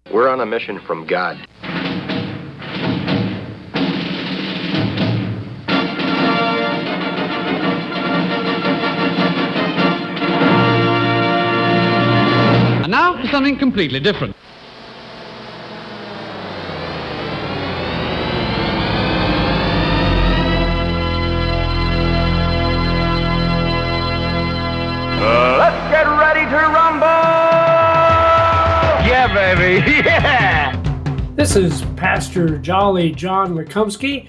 We're on a mission from God. And now for something completely different. Let's get ready to rumble! Yeah, baby, yeah! This is Pastor Jolly John Lekumsky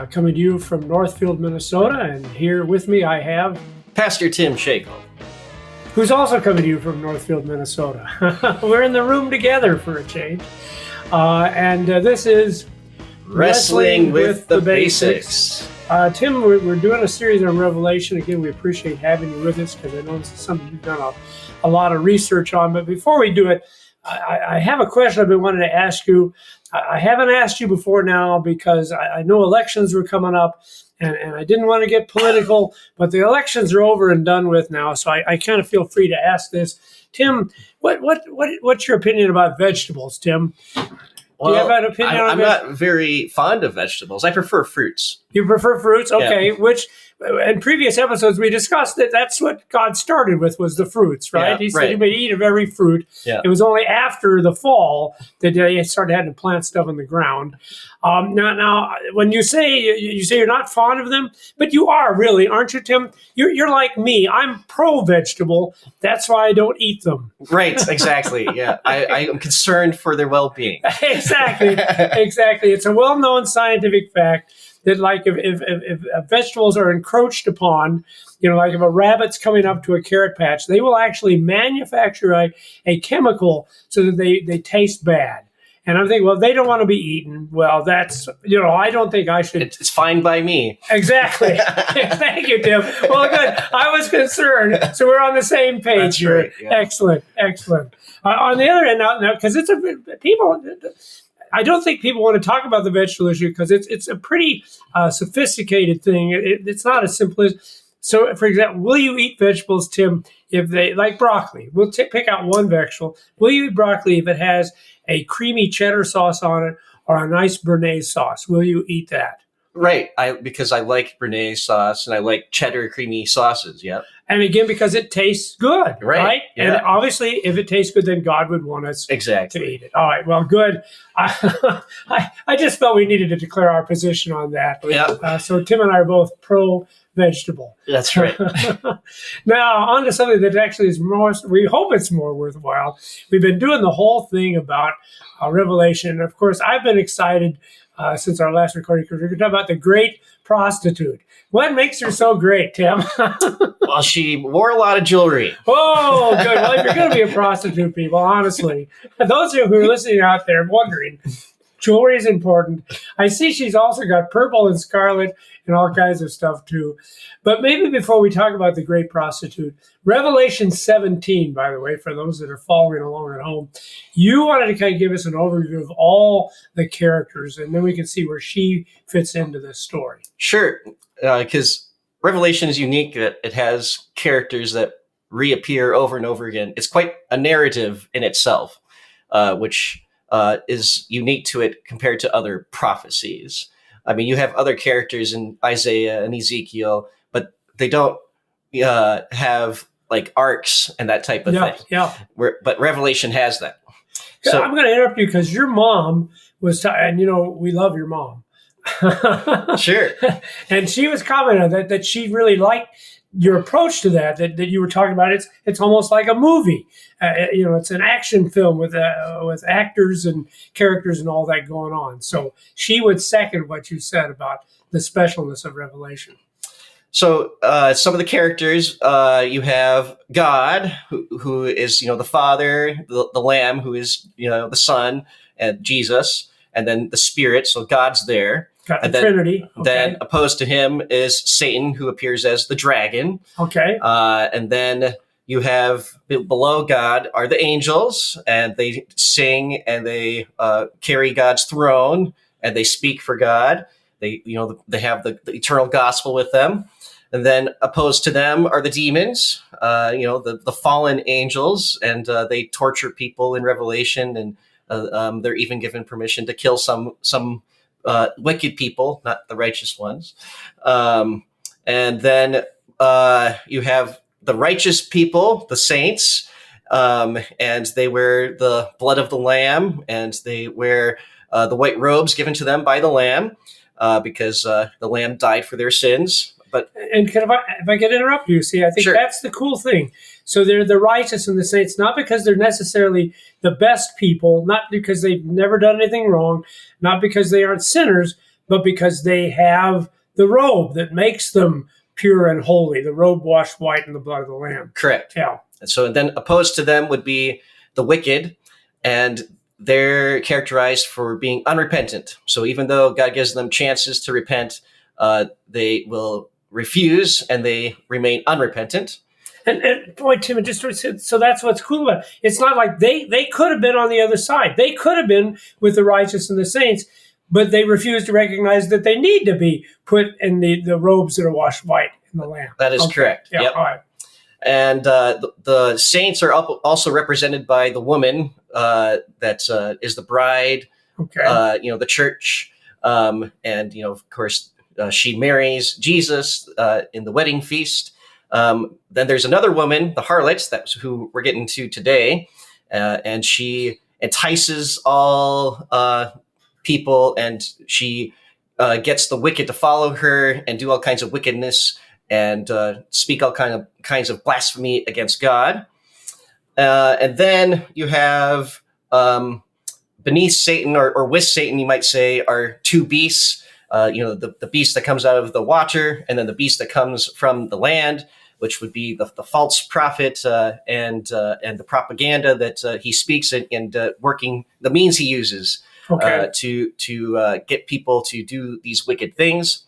coming to you from Northfield, Minnesota, and here with me I have Pastor Tim Schaekel, who's also coming to you from Northfield, Minnesota. We're in the room together for a change, and this is Wrestling with the Basics. Tim, we're doing a series on Revelation. Again, we appreciate having you with us because I know this is something you've done a lot of research on. But before we do it, I have a question I've been wanting to ask you. I haven't asked you before now because I know elections were coming up, and I didn't want to get political, but the elections are over and done with now, so I kind of feel free to ask this. Tim, what's your opinion about vegetables, Tim? Well, do you have an opinion on I'm not very fond of vegetables. I prefer fruits. You prefer fruits? Okay. Yeah. Which, in previous episodes, we discussed that that's what God started with, was the fruits, right? Yeah, He said right. you may eat of every fruit. Yeah. It was only after the fall that they started having to plant stuff in the ground. Now, when you say you're not fond of them, but you are really, aren't you, Tim? You're like me. I'm pro-vegetable. That's why I don't eat them. Right, exactly. Yeah, I am concerned for their well-being. Exactly. It's a well-known scientific fact that, like, if vegetables are encroached upon, like if a rabbit's coming up to a carrot patch, they will actually manufacture a chemical so that they taste bad. And I'm thinking, well, they don't want to be eaten. Well, that's, I don't think I should. It's fine by me. Exactly. Thank you, Tim. Well, good. I was concerned. So we're on the same page That's here. right, yeah. Excellent. On the other hand, now, because I don't think people want to talk about the vegetable issue because it's a pretty sophisticated thing. It's not as simple as. So, for example, will you eat vegetables, Tim, if they, like broccoli? We'll pick out one vegetable. Will you eat broccoli if it has a creamy cheddar sauce on it or a nice béarnaise sauce? Will you eat that? Right, because I like béarnaise sauce and I like cheddar creamy sauces, yeah. And again, because it tastes good, right? Yeah. And obviously, if it tastes good, then God would want us Exactly. to eat it. All right, well, good. I just felt we needed to declare our position on that. Yeah. So Tim and I are both pro-vegetable. That's right. Now, on to something that actually is we hope it's more worthwhile. We've been doing the whole thing about Revelation. And of course, I've been excited since our last recording because we're going to talk about the Great Prostitute. What makes her so great, Tim? Well, she wore a lot of jewelry. Oh, good. Well, if you're going to be a prostitute, people, honestly, those of you who are listening out there wondering, jewelry is important. I see she's also got purple and scarlet and all kinds of stuff, too. But maybe before we talk about the Great Prostitute, Revelation 17, by the way, for those that are following along at home, you wanted to kind of give us an overview of all the characters, and then we can see where she fits into this story. Sure, because Revelation is unique that it has characters that reappear over and over again. It's quite a narrative in itself, which is unique to it compared to other prophecies. I mean, you have other characters in Isaiah and Ezekiel, but they don't have like arcs and that type of thing. Yeah. But Revelation has that. So I'm going to interrupt you because your mom was, and we love your mom. Sure. And she was commenting on that she really liked your approach to that you were talking about. It's almost like a movie. It's an action film with actors and characters and all that going on. So she would second what you said about the specialness of Revelation. So some of the characters, you have God, who is, the Father, the Lamb, who is, the Son, and Jesus, and then the Spirit. So God's there. Got the and then, Trinity. Okay. Then opposed to him is Satan, who appears as the dragon. Okay. And then you have below God are the angels, and they sing and they carry God's throne and they speak for God. They have the eternal gospel with them. And then opposed to them are the demons, the fallen angels, and they torture people in Revelation and They're even given permission to kill some wicked people, not the righteous ones. And then you have the righteous people, the saints, and they wear the blood of the Lamb, and they wear the white robes given to them by the Lamb, because the Lamb died for their sins. But if I could interrupt you, see, I think Sure. that's the cool thing. So they're the righteous and the saints, not because they're necessarily the best people, not because they've never done anything wrong, not because they aren't sinners, but because they have the robe that makes them pure and holy, the robe washed white in the blood of the Lamb. correct. Yeah. And so then opposed to them would be the wicked, and they're characterized for being unrepentant. So even though God gives them chances to repent, they will refuse, and they remain unrepentant. And boy, Tim, so that's what's cool about it. It's not like they could have been on the other side. They could have been with the righteous and the saints, but they refuse to recognize that they need to be put in the robes that are washed white in the Lamb. That is correct. Yeah, Yep. all right. And the saints are also represented by the woman that is the bride, Okay. the church, and of course she marries Jesus in the wedding feast. Then there's another woman, the harlot, that's who we're getting to today, and she entices all people, and she gets the wicked to follow her and do all kinds of wickedness and speak all kinds of blasphemy against God. And then you have beneath Satan, or with Satan, you might say, are two beasts. The beast that comes out of the water, and then the beast that comes from the land, which would be the false prophet and the propaganda that he speaks, and working the means he uses to get people to do these wicked things.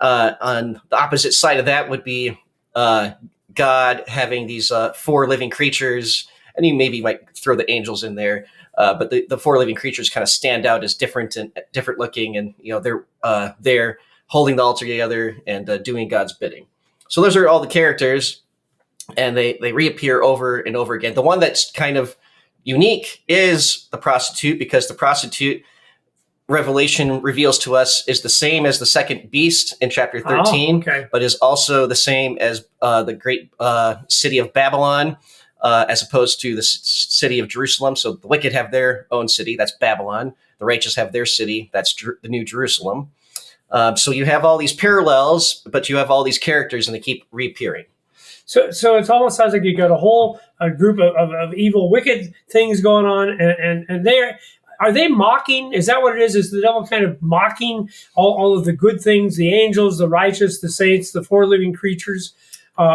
On the opposite side of that would be God having these four living creatures, and you maybe might throw the angels in there, but the four living creatures kind of stand out as different looking, and they're holding the altar together and doing God's bidding. So those are all the characters, and they reappear over and over again. The one that's kind of unique is the prostitute, because the prostitute, Revelation reveals to us, is the same as the second beast in chapter 13, but is also the same as the great city of Babylon, as opposed to the city of Jerusalem. So the wicked have their own city, that's Babylon. The righteous have their city, that's the New Jerusalem. So you have all these parallels, but you have all these characters, and they keep reappearing. So it almost sounds like you got a group of evil, wicked things going on, and are they mocking? Is that what it is? Is the devil kind of mocking all of the good things, the angels, the righteous, the saints, the four living creatures? Am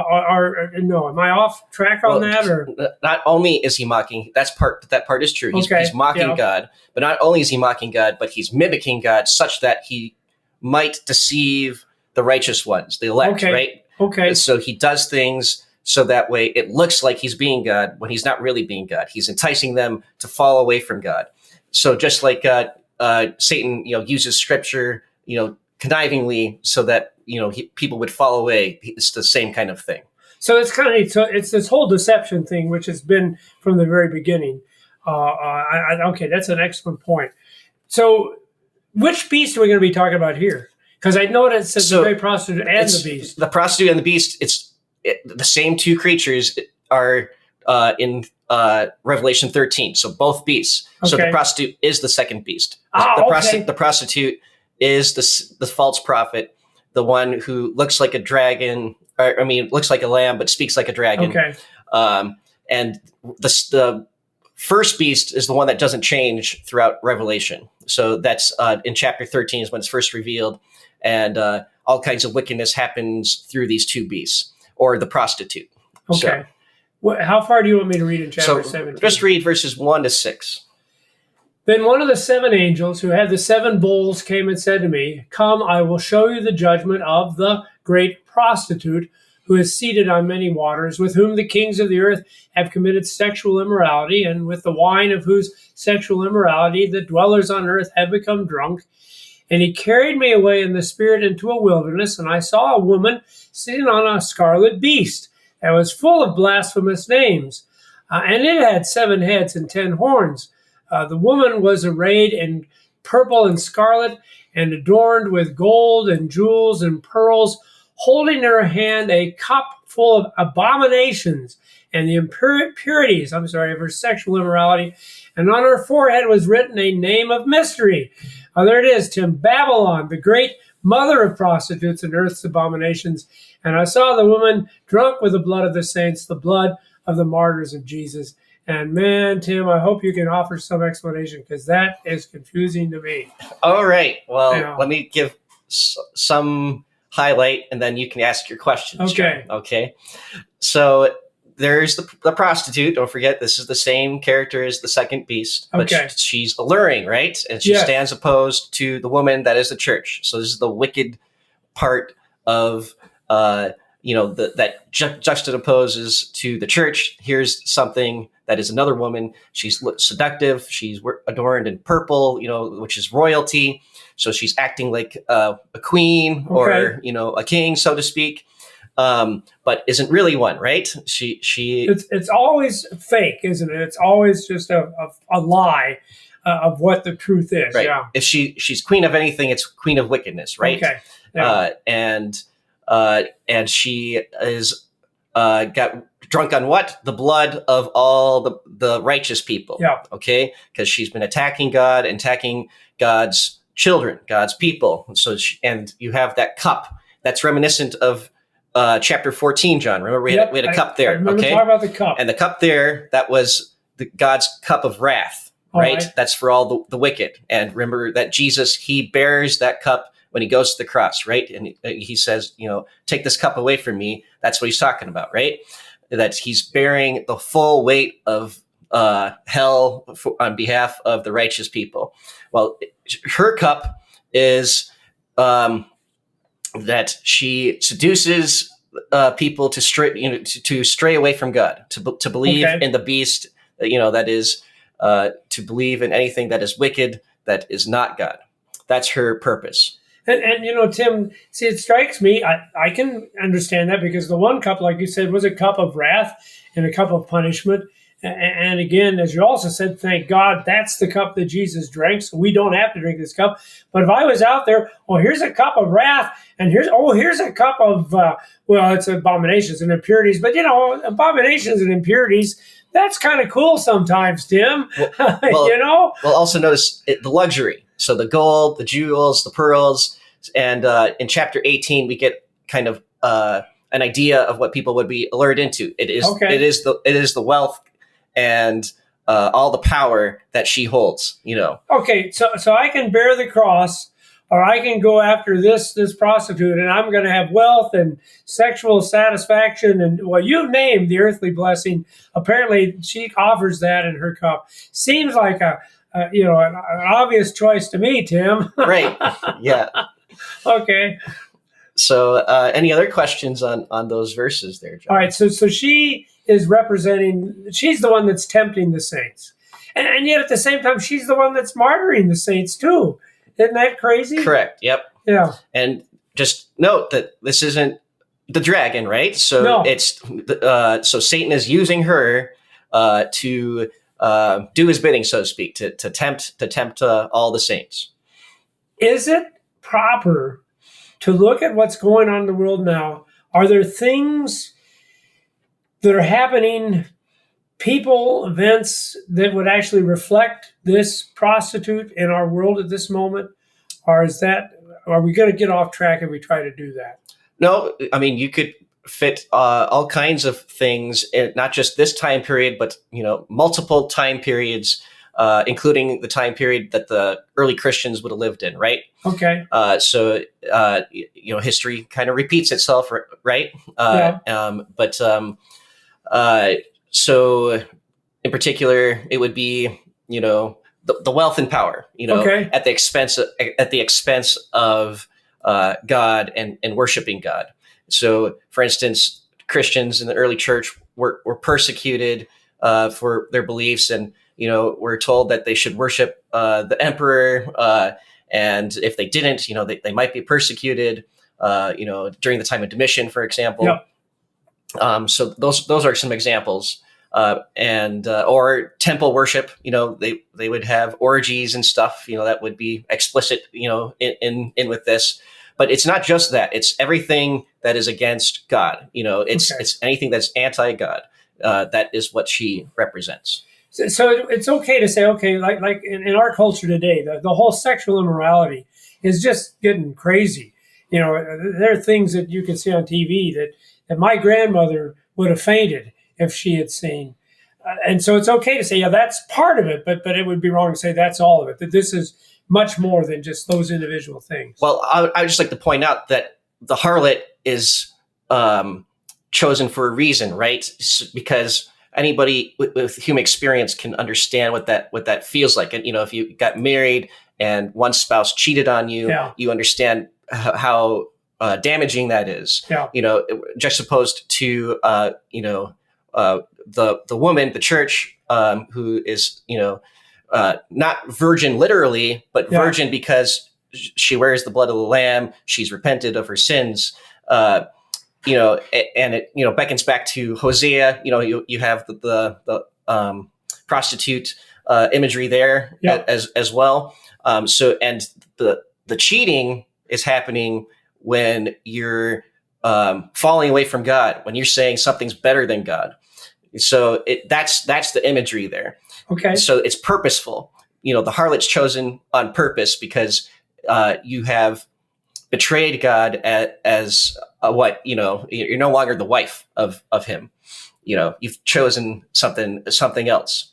I off track on that? Or not only is he mocking, that part is true. He's mocking God, but not only is he mocking God, but he's mimicking God such that he might deceive the righteous ones, the elect, right? Okay. And so he does things so that way it looks like he's being God when he's not really being God. He's enticing them to fall away from God. So just like Satan, uses scripture, connivingly, so that people would fall away. It's the same kind of thing. So it's this whole deception thing, which has been from the very beginning. That's an excellent point. So, which beast are we going to be talking about here? Because I know that it says the great prostitute and the beast. The prostitute and the beast. The same two creatures are in Revelation 13. So both beasts. Okay. So the prostitute is the second beast. The prostitute is the false prophet, the one who looks like a dragon. Looks like a lamb, but speaks like a dragon. Okay. And the first beast is the one that doesn't change throughout Revelation. So that's in chapter 13 is when it's first revealed, and all kinds of wickedness happens through these two beasts, or the prostitute. Okay. How far do you want me to read in chapter 17? Just read verses 1 to 6. Then one of the seven angels who had the seven bowls came and said to me, "Come, I will show you the judgment of the great prostitute, who is seated on many waters, with whom the kings of the earth have committed sexual immorality, and with the wine of whose sexual immorality the dwellers on earth have become drunk." And he carried me away in the spirit into a wilderness, and I saw a woman sitting on a scarlet beast that was full of blasphemous names. And it had 7 heads and 10 horns. The woman was arrayed in purple and scarlet and adorned with gold and jewels and pearls, holding in her hand a cup full of abominations and the impurities, of her sexual immorality. And on her forehead was written a name of mystery. There it is, Tim. Babylon, the great mother of prostitutes and earth's abominations. And I saw the woman drunk with the blood of the saints, the blood of the martyrs of Jesus. And man, Tim, I hope you can offer some explanation, because that is confusing to me. All right. Well, let me give some highlight, and then you can ask your questions. Okay. John. Okay. So there's the prostitute. Don't forget, this is the same character as the second beast, but she's alluring, right? And she stands opposed to the woman that is the church. So this is the wicked part of that juxtaposes to the church. Here's something that is another woman. She's seductive. She's adorned in purple, which is royalty. So she's acting like a queen or a king, so to speak. But isn't really one, right? It's always fake, isn't it? It's always just a lie of what the truth is. Right. Yeah. If she's queen of anything, it's queen of wickedness, right? Okay. Yeah. And she is got drunk on what? The blood of all the righteous people. Yeah. Okay, because she's been attacking God, attacking God's children, God's people. And you have that cup that's reminiscent of chapter 14, John. Remember, we had a cup there. I remember talking about the cup. And the cup there, that was God's cup of wrath, right? That's for all the wicked. And remember that Jesus, he bears that cup when he goes to the cross, right? And he says, take this cup away from me. That's what he's talking about, right? That he's bearing the full weight of hell on behalf of the righteous people. Well, her cup is that she seduces people to stray away from God, to believe in the beast, that is to believe in anything that is wicked, that is not God. That's her purpose. And Tim, see, it strikes me, I can understand that, because the one cup, like you said, was a cup of wrath and a cup of punishment. And again, as you also said, thank God that's the cup that Jesus drank, so we don't have to drink this cup. But if I was out there, here's a cup of wrath, and here's a cup of, it's abominations and impurities. But, abominations and impurities, that's kind of cool sometimes, Tim. Well, also notice the luxury. So the gold, the jewels, the pearls. And in chapter 18, we get kind of an idea of what people would be lured into. It is the wealth and all the power that she holds. Okay, so I can bear the cross, or I can go after this prostitute, and I'm going to have wealth and sexual satisfaction, and you name the earthly blessing. Apparently, she offers that in her cup. Seems like an obvious choice to me, Tim. Right. Yeah. Okay. So, any other questions on those verses there, John? All right. So she is she's the one that's tempting the saints. And yet at the same time, she's the one that's martyring the saints too. Isn't that crazy? Correct. Yep. Yeah. And just note that this isn't the dragon, right? So it's so Satan is using her to do his bidding, so to speak, to tempt all the saints. Is it proper to look at what's going on in the world now? Are there things that are happening, people, events that would actually reflect this prostitute in our world at this moment? Or are we going to get off track if we try to do that? No, I mean, you could fit all kinds of things, not just this time period, but multiple time periods, including the time period that the early Christians would have lived in, right? Okay. So history kind of repeats itself, right? So in particular, it would be the wealth and power, at the expense of God and worshiping God. So, for instance, Christians in the early church were persecuted for their beliefs, and were told that they should worship the emperor, and if they didn't, they might be persecuted. During the time of Domitian, for example. Yep. So those are some examples and or temple worship. They would have orgies and stuff. That would be explicit. In with this, but it's not just that. It's everything that is against God. It's anything that's anti-God. That is what she represents. So it's okay to say, okay, like in our culture today, the whole sexual immorality is just getting crazy. There are things that you can see on TV that my grandmother would have fainted if she had seen. And so it's okay to say, yeah, that's part of it, but it would be wrong to say that's all of it, that this is much more than just those individual things. Well, I would just like to point out that the harlot is chosen for a reason, right? Because anybody with human experience can understand what that feels like. And, if you got married and one spouse cheated on you, you understand how damaging that is. Juxtaposed to the woman, the church, who is not virgin literally, but virgin because she wears the blood of the Lamb. She's repented of her sins. And it beckons back to Hosea. You have the prostitute imagery there as well. So and the cheating is happening when you're falling away from God, when you're saying something's better than God. So that's the imagery there. Okay. So it's purposeful. The harlot's chosen on purpose because you have betrayed God as what, you're no longer the wife of him. You've chosen something else.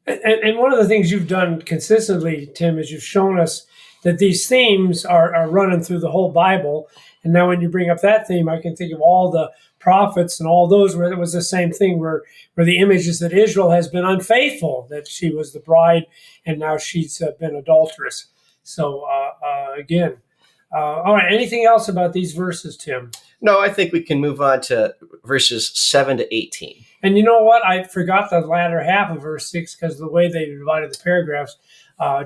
And one of the things you've done consistently, Tim, is you've shown us that these themes are running through the whole Bible. And now when you bring up that theme, I can think of all the prophets and all those where it was the same thing, where the image is that Israel has been unfaithful, that she was the bride and now she's been adulterous. So again, all right, anything else about these verses, Tim? No, I think we can move on to verses 7 to 18. And you know what? I forgot the latter half of verse 6 because of the way they divided the paragraphs.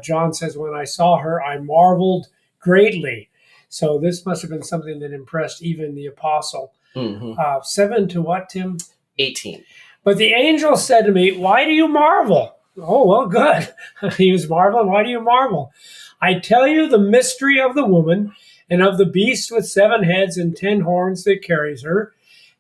John says, when I saw her, I marveled greatly. So this must have been something that impressed even the apostle. 7 to what, Tim? 18. But the angel said to me, why do you marvel? Oh, well, good. He was marveling. Why do you marvel? I tell you the mystery of the woman and of the beast with 7 heads and 10 horns that carries her.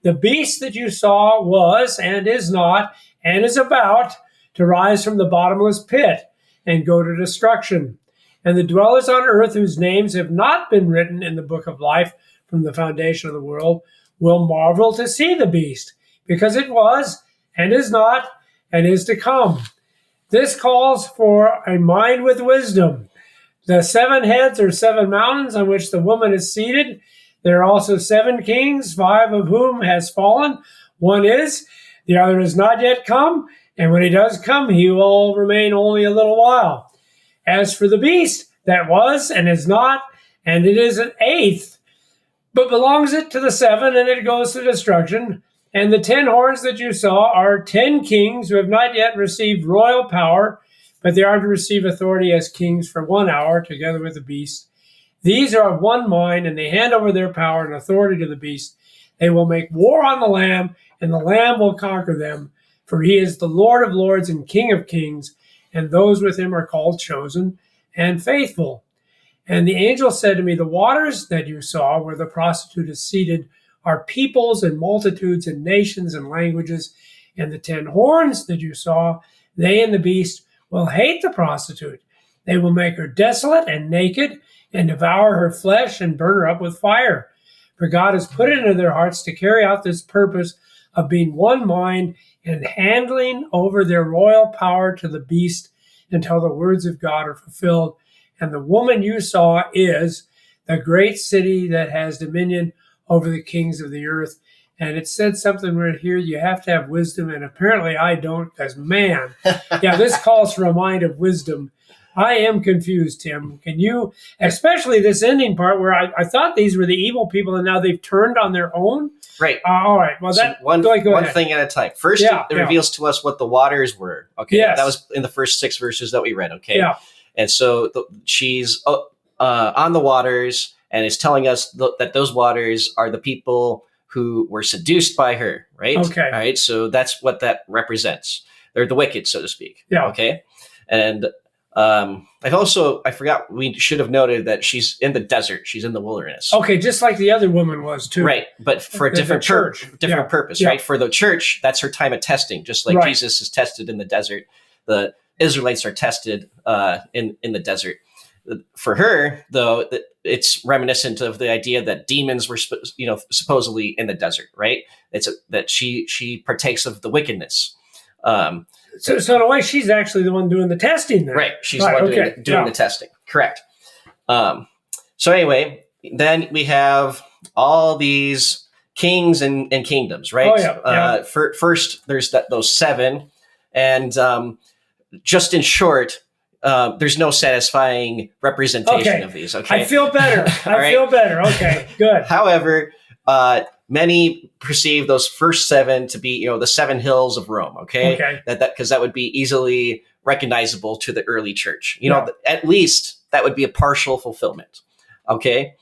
The beast that you saw was and is not and is about to rise from the bottomless pit and go to destruction. And the dwellers on earth whose names have not been written in the book of life from the foundation of the world will marvel to see the beast, because it was and is not and is to come. This calls for a mind with wisdom. The 7 heads are 7 mountains on which the woman is seated. There are also 7 kings, 5 of whom has fallen. One is, the other has not yet come, and when he does come, he will remain only a little while. As for the beast, that was and is not, and it is an 8th, but belongs it to the 7, and it goes to destruction. And the 10 horns that you saw are 10 kings who have not yet received royal power, but they are to receive authority as kings for 1 hour, together with the beast. These are of one mind, and they hand over their power and authority to the beast. They will make war on the Lamb, and the Lamb will conquer them, for he is the Lord of lords and King of kings, and those with him are called chosen and faithful. And the angel said to me, the waters that you saw where the prostitute is seated are peoples and multitudes and nations and languages. And the 10 horns that you saw, they and the beast will hate the prostitute. They will make her desolate and naked and devour her flesh and burn her up with fire. For God has put it into their hearts to carry out this purpose of being one mind and handling over their royal power to the beast until the words of God are fulfilled. And the woman you saw is the great city that has dominion over the kings of the earth. And it said something right here, you have to have wisdom, and apparently I don't, because man, this calls for a mind of wisdom. I am confused, Tim. Can you, especially this ending part where I thought these were the evil people and now they've turned on their own? Right. All right. Well, so one thing at a time. First, it reveals to us what the waters were. Okay. Yes. That was in the first 6 verses that we read. Okay. Yeah. And so she's on the waters and is telling us that those waters are the people who were seduced by her, right? Okay. All right. So that's what that represents. They're the wicked, so to speak. Yeah. Okay. And I forgot, we should have noted that she's in the desert. She's in the wilderness. Okay, just like the other woman was too. Right. But for a different purpose, right? For the church, that's her time of testing. Just like Jesus is tested in the desert, the Israelites are tested in the desert. For her, though, it's reminiscent of the idea that demons were, supposedly in the desert, right? That she partakes of the wickedness. So in a way, she's actually the one doing the testing then. Right. She's the one doing the testing. Correct. So anyway, then we have all these kings and kingdoms, right? Oh, yeah. First, there's those 7. And just in short, there's no satisfying representation of these. Okay. I feel better. I feel better. Okay, good. However, many perceive those first 7 to be, the 7 hills of Rome. Okay. Because that would be easily recognizable to the early church. At least that would be a partial fulfillment. Okay.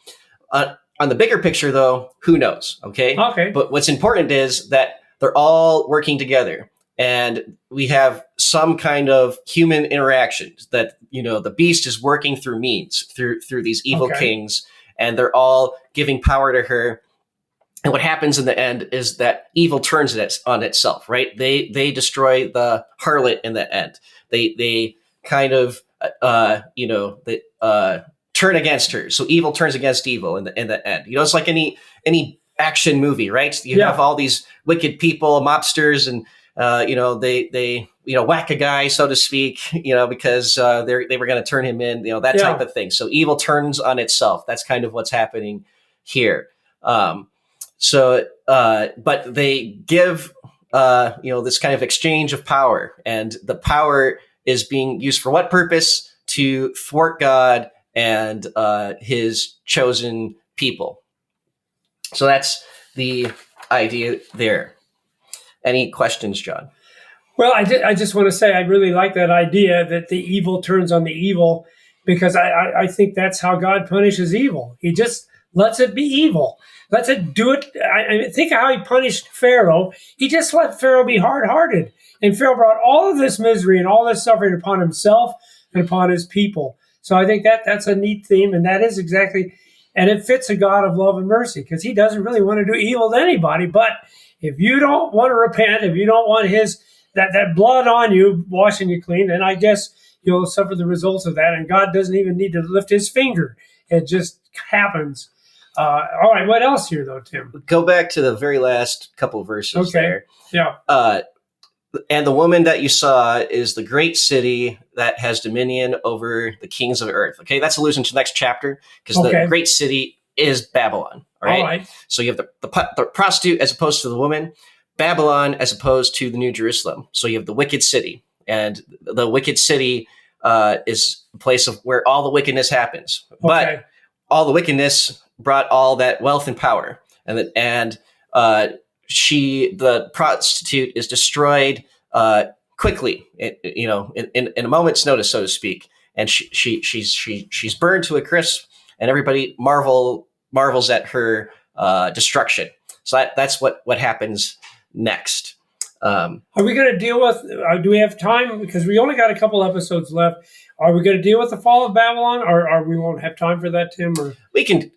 On the bigger picture, though, who knows? Okay. But what's important is that they're all working together. And we have some kind of human interactions that, the beast is working through means, through these evil kings, and they're all giving power to her. And what happens in the end is that evil turns on itself, right? They destroy the harlot in the end. They kind of, turn against her. So evil turns against evil in the end. It's like any action movie, right? You have all these wicked people, mobsters, and they whack a guy, so to speak, because they were going to turn him in, that type of thing. So evil turns on itself. That's kind of what's happening here. But they give, this kind of exchange of power, and the power is being used for what purpose? To thwart God and his chosen people. So that's the idea there. Any questions, John? Well, I just want to say I really like that idea that the evil turns on the evil, because I think that's how God punishes evil. He just lets it be evil. Lets it do it. I think of how he punished Pharaoh. He just let Pharaoh be hard-hearted. And Pharaoh brought all of this misery and all this suffering upon himself and upon his people. So I think that's a neat theme, and that is exactly, and it fits a God of love and mercy, because he doesn't really want to do evil to anybody. But if you don't want to repent, if you don't want that blood on you washing you clean, then I guess you'll suffer the results of that. And God doesn't even need to lift his finger. It just happens. All right, what else here, though, Tim? Go back to the very last couple of verses there. Yeah. And the woman that you saw is the great city that has dominion over the kings of earth. Okay, that's allusion to the next chapter, because the great city is Babylon. All right. So you have the prostitute as opposed to the woman, Babylon as opposed to the New Jerusalem. So you have the wicked city, and the wicked city is a place of where all the wickedness happens. But all the wickedness brought all that wealth and power, and the prostitute is destroyed quickly, in a moment's notice, so to speak, and she's burned to a crisp, and everybody marvels at her destruction. So that's what happens next. Are we going to deal with? Do we have time? Because we only got a couple episodes left. Are we going to deal with the fall of Babylon, or we won't have time for that, Tim? Or we can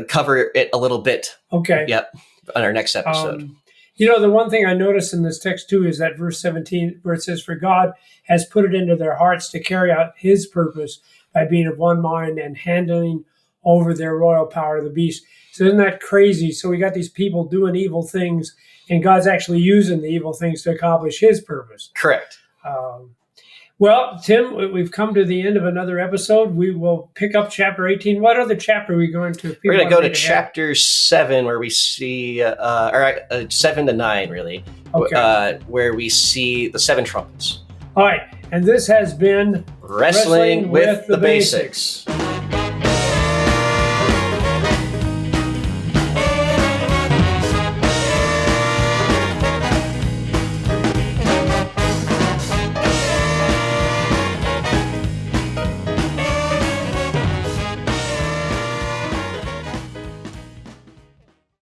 cover it a little bit. Okay. Yep. On our next episode. The one thing I noticed in this text too is that verse 17, where it says, "For God has put it into their hearts to carry out his purpose by being of one mind and handing over their royal power to the beast." So isn't that crazy? So we got these people doing evil things, and God's actually using the evil things to accomplish his purpose. Correct. Well, Tim, we've come to the end of another episode. We will pick up chapter 18. What other chapter are we going to? We're going to go to chapter 7, where we see, 7 to 9, really, where we see the 7 trumpets. All right. And this has been Wrestling with the Basics.